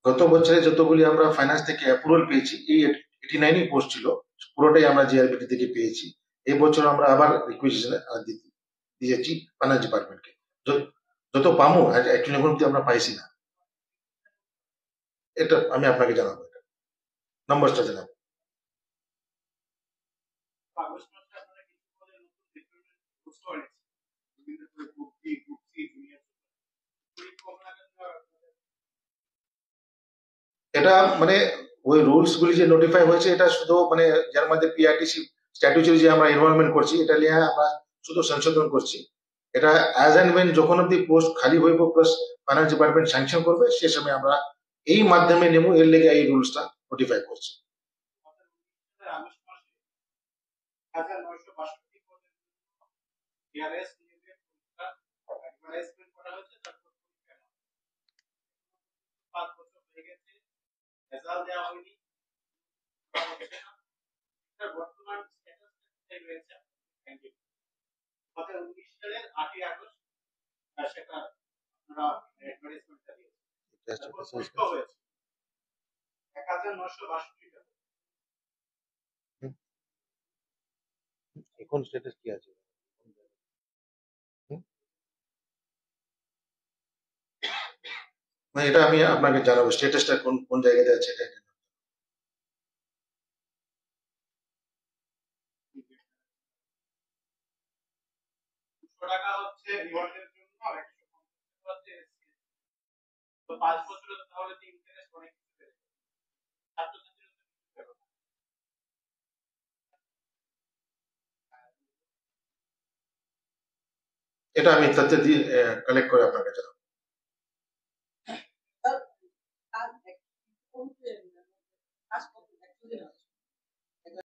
গত বছরে যতগুলি আমরা ফাইন্যান্স থেকে অ্যাপ্রুভাল পেয়েছি, এই 89ই পোস্ট ছিল, পুরোটাই আমরা জিআরবিটি থেকে পেয়েছি। এই বছর আমরা আবার রিকুয়েশন দিয়েছি ফাইন্যান্স ডিপার্টমেন্টকে, যত পামো অ্যাকচুয়ালি এখন অব্দি আমরা পাইছি না। এটা আমি আপনাকে জানাবো, এটা নম্বরটা জানাবো। এটা মানে ওই রুলস গুলি যে নোটিফাই হয়েছে, এটা শুধু মানে যার মধ্যে পিআরটিসি স্ট্যাটিউটারি যে আমরা এনভায়রনমেন্ট করছি, এটা নিয়ে আমরা শুধু সংশোধন করছি। এটা অ্যাজ অ্যান্ড ওয়েন যখন অব্দি পোস্ট খালি হইব প্লাস ফাইন্যান্স ডিপার্টমেন্ট স্যাংশন করবে, সে সময় আমরা এই মাধ্যমে নেব, এর লেগে এই রুলসটা নোটিফাই করছি। এখন স্ট্যাটাস কি আছে? মানে এটা আমি আপনাকে জানাবো, স্ট্যাটাসটা কোন কোন জায়গাতে আছে এটা। এটা আমি তথ্য দিয়ে কালেক্ট করে আপনাকে জানাবো।